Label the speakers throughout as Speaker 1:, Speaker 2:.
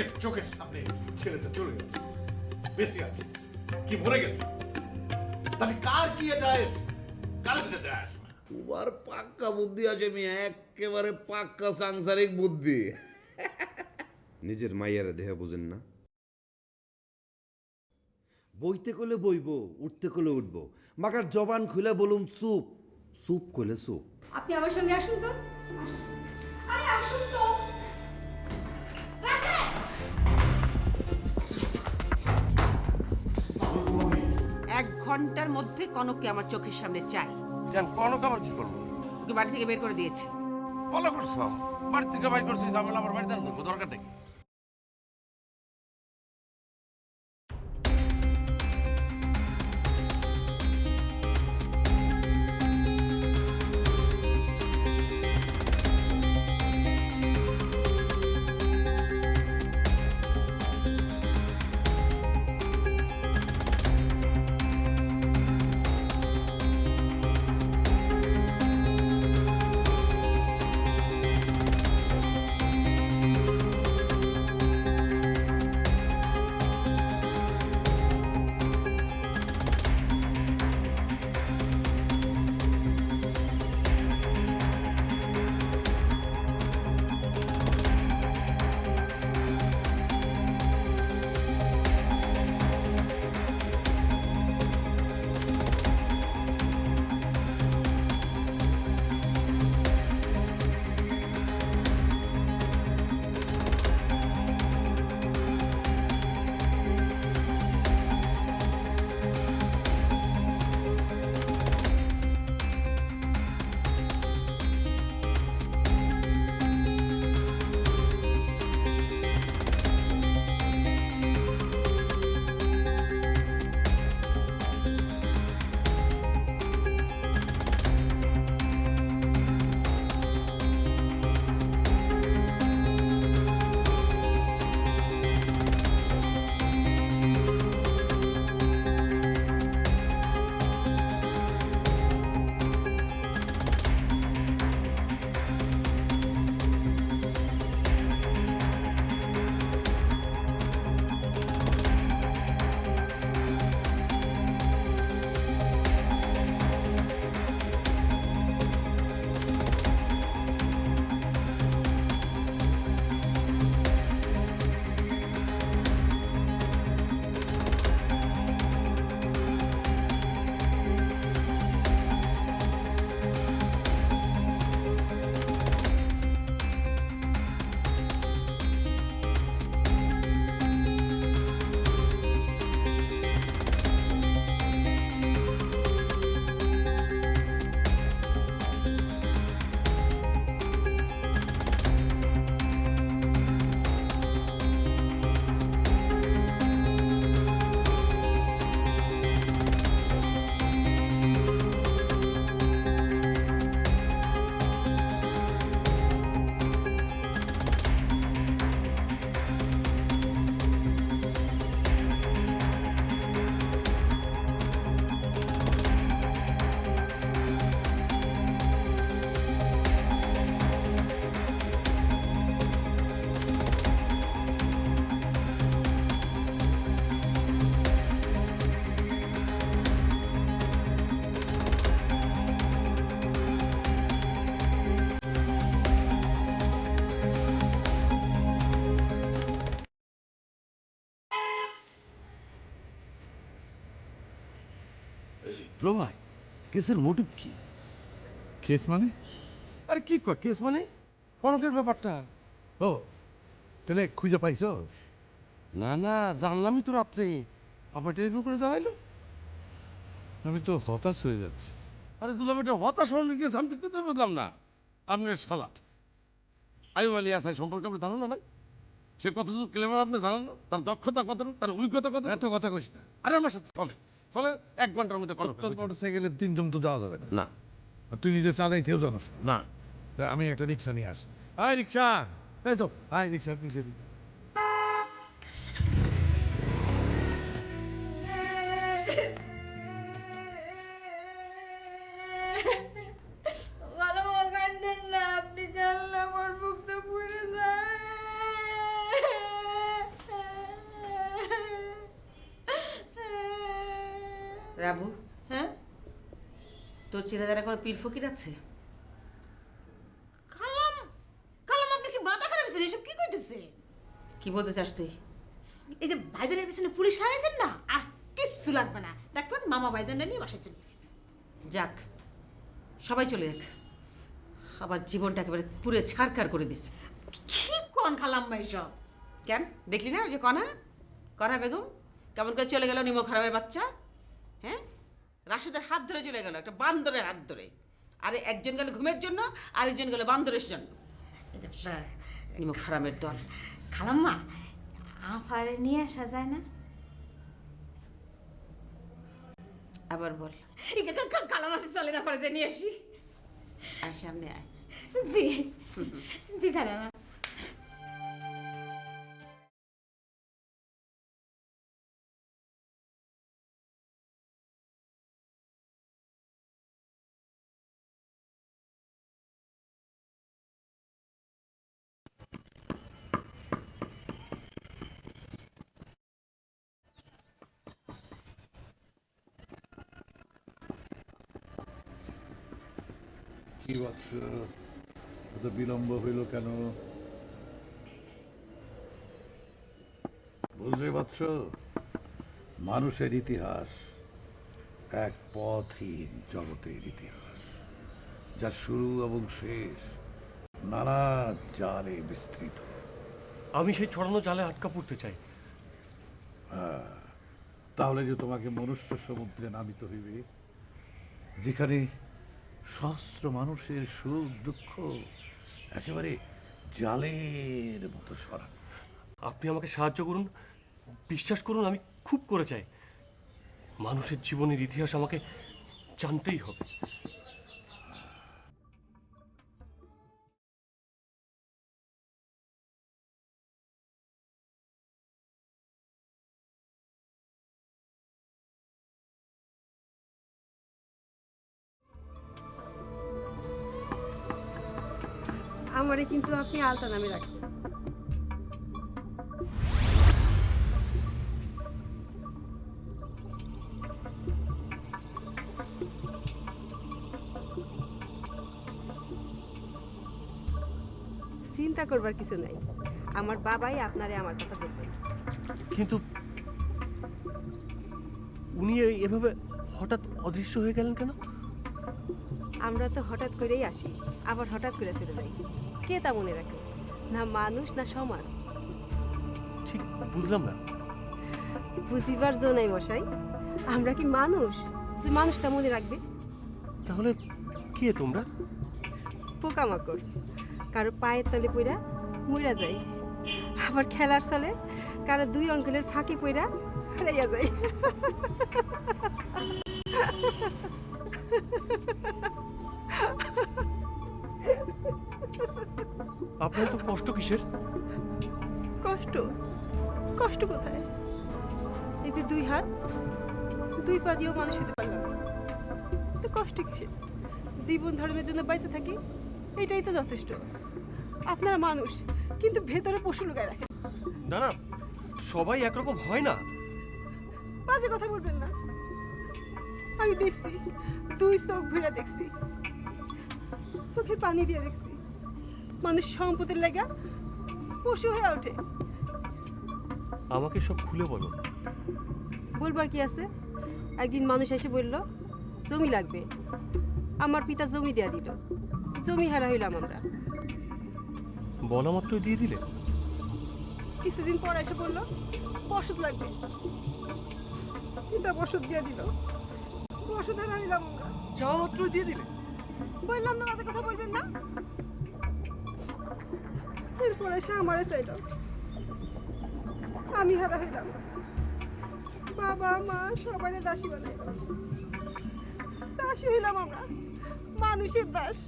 Speaker 1: যে চোখের সামনে ছেলেটা চলে গেল, বেঁচে আছে কি মরে গেছে, তাহলে কার কি যায় আসে? কার ভিতরে যায় আসে না?
Speaker 2: তোমার পাক্কা বুদ্ধি আছে মিয়া, একেবারে পাক্কা সাংসারিক বুদ্ধি। নিজের মাইয়ারে দেহে বুঝেন না? বইতে কলে বইব, উঠতে কলে উঠব, মাকার জবান খুলে বলুন চুপ, চুপ কলে চুপ।
Speaker 3: আপনি আমার সঙ্গে আসুন তো। আরে আসুন তো। রাশেদ!
Speaker 4: 1 ঘন্টার মধ্যে কনককে আমার চোখের সামনে চাই।
Speaker 5: কেন কনক আবার কি করবো?
Speaker 4: ওকে বাড়ি থেকে বের করে দিয়েছি।
Speaker 5: ভালো করছো, বাড়ি থেকে বাইর করছি, ঝামেলা আমার বাড়িতে আনবো, দরকার নাকি?
Speaker 6: ভাই কেসের মোটিভ কি?
Speaker 5: কেস মানে?
Speaker 6: আরে কি কয় কেস মানে? কনকের ব্যাপারটা।
Speaker 5: ও তাহলে খুঁজে পাইছ?
Speaker 6: না না, জানলামই তো রাত্রে। আবার টেলিফোন করে জানাইলো।
Speaker 5: আমি তো হতাশ হয়ে যাচ্ছি।
Speaker 6: আরে দুলা বেটা হতাশ হলে গিয়েছে, আমি তো বুঝলাম না। আপনার শালা আইব আলী আসাই সম্পর্কে আপনি জানেন না ভাই? সে কতদূর ক্লেমার আপনি জানেন না? তার দক্ষতা কতটুকু, তার অভিজ্ঞতা কত?
Speaker 5: এত কথা কইস না।
Speaker 6: আরে আমার সাথে চলে চলে 1 ঘন্টার মধ্যে কনক।
Speaker 5: তোর মোটরসাইকেলের 3 জন তো যাওয়া যাবে না।
Speaker 6: না
Speaker 5: আর তুই নিজে চালাইতেও জানাস না।
Speaker 6: না,
Speaker 5: তা আমি একটা রিক্সা নিয়ে আসি। আয় রিক্সা,
Speaker 6: এই তো
Speaker 5: আয় রিক্সা নিচে দিই।
Speaker 3: ভালো কাঁদেন না, আপনি জানলে আমার বুকটা পুড়ে যায়।
Speaker 4: রাবু, হ্যাঁ, তোর চেহারা কোনো পীর ফকির আছে?
Speaker 3: খালাম খালাম, আপনি কি মাথা খারাপ হয়েছে? এসব কি কইতেছে?
Speaker 4: কি বলতে চাস তুই?
Speaker 3: এই যে ভাইজানের পিছনে পুলিশ হারাইছেন না, আর কিচ্ছু লাগবে না, দেখবেন মামা ভাইজানরা নিয়ে বাসায় চলে গেছে।
Speaker 4: যাক, সবাই চলে যাক, আবার জীবনটা একেবারে পুরে ছাড়খাড় করে দিচ্ছে।
Speaker 3: কি কোন খালাম ভাই সব?
Speaker 4: কেন দেখলি না ওই যে কণা, কণা বেগম কেমন করে চলে গেল নিমক হারামের বাচ্চা? হ্যাঁ, রাশেদের হাত ধরে চলে গেল, একটা বান্দরের হাত ধরে। আরে একজন গেল ঘুমের জন্য, আরেকজন গেল বান্দরের জন্য।
Speaker 3: এই যে
Speaker 4: নিমক হারামের দল।
Speaker 3: খালাম্মা, আফারে নিয়ে আসা যায় না?
Speaker 4: আবার বল।
Speaker 3: খালাম আছে, চলে না, পরে যে নিয়ে আসি।
Speaker 4: আয় সামনে আয়।
Speaker 3: জি জি খালাম্মা।
Speaker 1: কি বৎস, এত বিলম্ব হইল কেন? বুঝলে বৎস, মানুষের ইতিহাস এক পথহীন জগতের ইতিহাস, যার শুরু এবং শেষ নানা জালে বিস্তৃত।
Speaker 7: আমি সেই ছড়ানো জালে আটকা পড়তে চাই।
Speaker 1: তাহলে যে তোমাকে মনুষ্য সমুদ্রে নামিতে হইবে, যেখানে সহস্র মানুষের সুখ দুঃখ একেবারে জালের মতো ছড়ানো।
Speaker 7: আপনি আমাকে সাহায্য করুন, বিশ্বাস করুন, আমি খুব করে চাই। মানুষের জীবনের ইতিহাস আমাকে জানতেই হবে।
Speaker 8: আমারে কিন্তু আপনি আলতা নামে রাখবেন। চিন্তা করবার কিছু নাই, আমার বাবাই আপনারে আমার কথা বলবেন।
Speaker 7: কিন্তু উনি এভাবে হঠাৎ অদৃশ্য হয়ে গেলেন কেন?
Speaker 8: আমরা তো হঠাৎ করেই আসি, আবার হঠাৎ করে চলে যাই। কে তা মনে রাখে? না মানুষ, না সমাজ।
Speaker 7: ঠিক বুঝলাম না।
Speaker 8: বুঝিবার জো নাই মশাই, আমরা কি মানুষ যে মানুষটা মনে রাখবে?
Speaker 7: তাহলে কে তোমরা?
Speaker 8: পোকামাকড়, কারো পায়ের তলে পইরা মইরা যায়, আবার খেলার চলে কারো দুই অঙ্কেলের ফাঁকি পইরা হারাইয়া যায়।
Speaker 7: আপনার তো কষ্ট কিসের?
Speaker 8: কষ্ট? কষ্ট কোথায়? এই যে দুই হাত দুই পা দিয়েও মানুষ হতে পারলাম না, তো কষ্ট কিসের? জীবন ধারণের জন্য বাইসে থাকি, এটাই তো যথেষ্ট। আপনারা মানুষ, কিন্তু ভেতরে পশু লুকায় রাখেন।
Speaker 7: না না, সবাই একরকম হয় না।
Speaker 8: বাজে কথা বলবেন না। আমি দেখছি, দুই চোখ ভরে দেখছি, চোখে পানি দিয়ে দেখছি, মানুষ সম্পদের লাগা পশু হয়ে ওঠে।
Speaker 7: আমাকে সব খুলে বলো।
Speaker 8: বলবার কি আছে? একদিন মানুষ এসে বলল জমি লাগবে, আমার পিতা জমি দেয়া দিল, জমি হারা হইলাম আমরা।
Speaker 7: বলা মাত্রই দিয়ে দিলে?
Speaker 8: কিছুদিন পর এসে বলল বসত লাগবে, পিতা বসত দিয়া দিল, বসত হারা হইলাম আমরা।
Speaker 7: চাওয়া মাত্রই দিয়ে দিলে?
Speaker 8: বললাম না বাজে কথা বলবেন না। এরপর এসে আমারে চাইল, আমি হারা হইলাম, বাবা মা সবাই দাসী বানাইল, দাসী হইলাম আমরা, মানুষের দাস।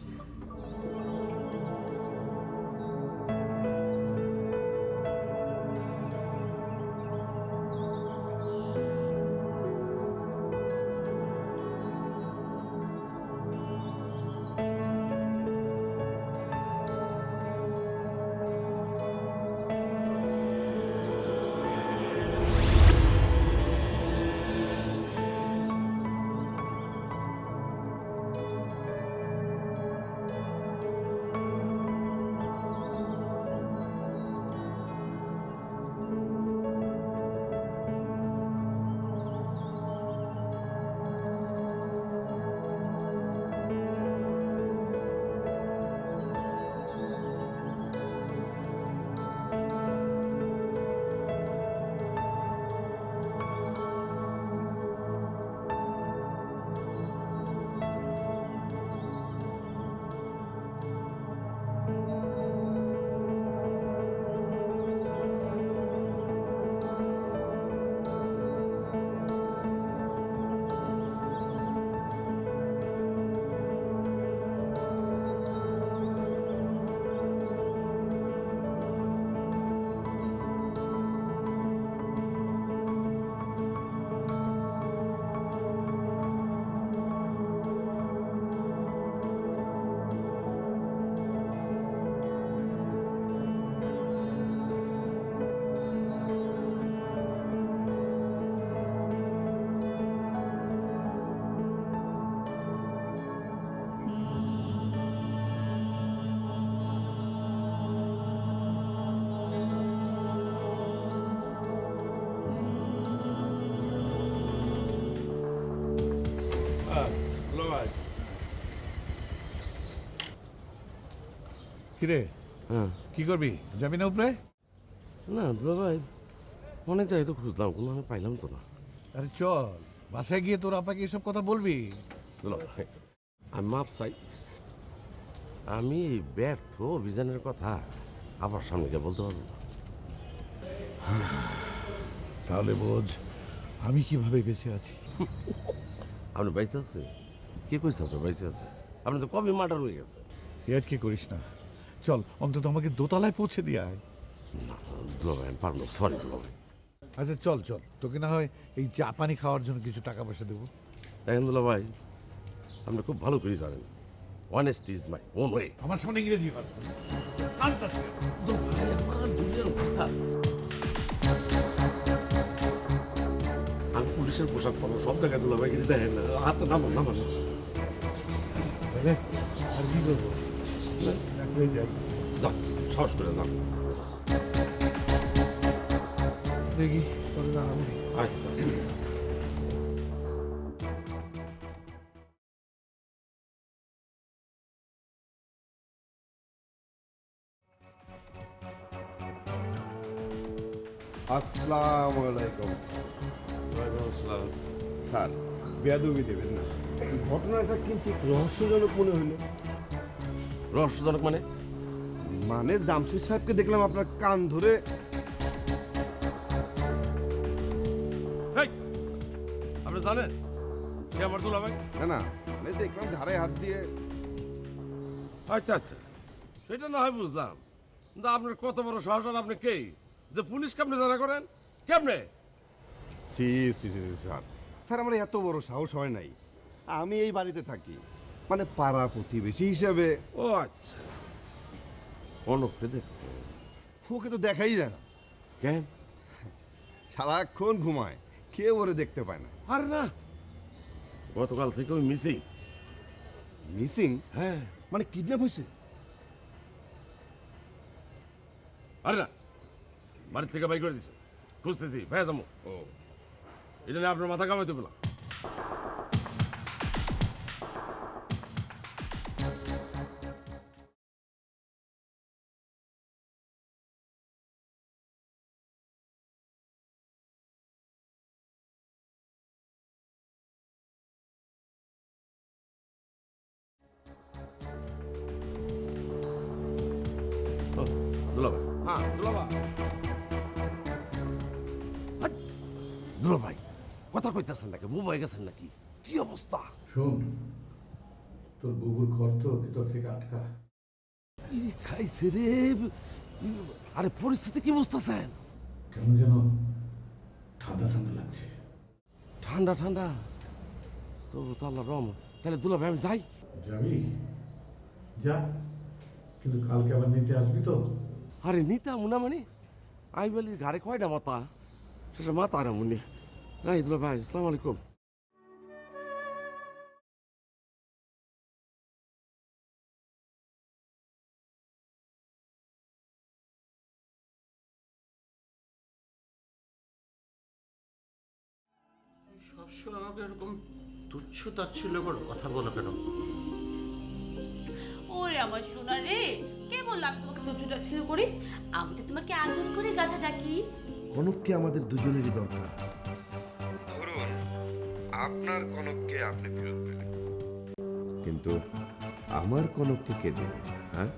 Speaker 1: কিরে
Speaker 6: হ্যাঁ
Speaker 1: কি করবি যাবি না উপরে?
Speaker 6: না দুলা ভাই অনেক জায়গায় তো খুঁজলাম কোনো আমি পাইলাম তো না।
Speaker 1: আরে চল বাসায় গিয়ে তোর আপাকে এসব কথা বলবি।
Speaker 6: দুলা ভাই আমি মাপ চাই, আমি এই ব্যর্থ অভিযানের কথা আবার সামনে গিয়ে বলতে পারবো না।
Speaker 1: তাহলে বোঝ আমি কিভাবে বেঁচে আছি।
Speaker 6: আপনি বাইসে আছে? কে কইছে আপনার বাইসে আছে? আপনি তো কবে মার্ডার হয়ে গেছে।
Speaker 1: এর কি করিস না, চল অন্তত আমাকে দোতলায় পৌঁছে দিয়ে আয়।
Speaker 6: না দুলা ভাই আমি পারবো না, সরি দুলা ভাই।
Speaker 1: আচ্ছা চল চল, তোকে না হয় এই চা পানি খাওয়ার জন্য কিছু টাকা পয়সা দেবো।
Speaker 6: দেখেন দুলা ভাই আপনি খুব ভালো করে জানেন honest is my own way.
Speaker 1: আমার সামনে ইংরেজি ভাষা কানটা ছিল।
Speaker 6: আমি পুলিশের পোশাক পরা সব জায়গায় দুলা ভাই কিন্তু দেখেন হাতটা নামান নামান।
Speaker 1: তাহলে আর কি করবো, হয়ে যাই।
Speaker 6: যান সাহস করে যান।
Speaker 1: দেখি তোর জানাবো।
Speaker 6: আচ্ছা
Speaker 2: আসসালামু আলাইকুম।
Speaker 6: ওয়ালাইকুম আসসালাম।
Speaker 2: স্যার বেয়াদবি দেবেন না, ঘটনাটা কিন্তু রহস্যজনক মনে হইল।
Speaker 6: রহস্যজনক মানে?
Speaker 2: মানে জামশেদ সাহেবকে দেখলাম আপনার কান ধরে।
Speaker 6: এই, আপনি জানেন সে আমার দুলা ভাই?
Speaker 2: না না, মানে দেখলাম ঘাড়ে হাত দিয়ে।
Speaker 6: আচ্ছা আচ্ছা সেটা না হয় বুঝলাম, কিন্তু আপনার কত বড় সাহস আর আপনি কে যে পুলিশকে আপনি জানা করেন কেমনে?
Speaker 2: সি সি সি সি, স্যার স্যার আমার এত বড় সাহস হয় নাই। আমি এই বাড়িতে থাকি, মানে পাড়া প্রতিবেশী হিসাবে।
Speaker 6: ও আচ্ছা, কনককে দেখছে?
Speaker 2: ওকে তো দেখাই যায় না,
Speaker 6: কেন?
Speaker 2: সারাক্ষণ ঘুমায়, কেউ ওরে দেখতে পায় না।
Speaker 6: আরে না, গতকাল থেকে ওই মিসিং।
Speaker 2: মিসিং?
Speaker 6: হ্যাঁ।
Speaker 2: মানে কিডন্যাপ হয়েছে?
Speaker 6: আরে না, বাড়ির থেকে বাই করে দিছে, খুঁজতেছি ভাইয়া যাবো। ও এই জন্য আপনার মাথা কামাই দেবো না। দুলাভাই, হ্যাঁ দুলাভাই, দুলাভাই কথা কইতেছেন নাকি? মুম্বাই গেছেন নাকি? কি অবস্থা?
Speaker 1: শোন, তোর বুবুর ঘর তো ভিতর থেকে আটকা।
Speaker 6: খাইছে রে। আরে পরিস্থিতি কি বুঝতেছেন?
Speaker 1: কেমন যেন ঠান্ডা ঠান্ডা লাগছে।
Speaker 6: ঠান্ডা ঠান্ডা তো তো আল্লাহ রহমত। তাহলে দুলাভাই আমি যাই।
Speaker 1: যাবি যা, কিন্তু কালকে আবার নিতে আসবি তো?
Speaker 6: আরে নিতাম না মানে আমি বলি ঘরে কয়টা মাথা, সেটা মাথা আর মুনি। নাই দুলাভাই, আসসালামু আলাইকুম।
Speaker 9: সবসময় আমাকে এরকম তুচ্ছ তাচ্ছিল্য করে কথা বলো কেন?
Speaker 10: ওরে আমার সোনা রে, কে বললাম তোমাকে তুচ্ছটা ছিল করি? আমি তো তোমাকে আদর করে গাথা ডাকি।
Speaker 2: কনককে আমাদের দুজনেরই দরকার। ধরুন আপনার কনককে আপনি ফেরত পেলেন, কিন্তু আমার কনককে কে দেবে? হ্যাঁ,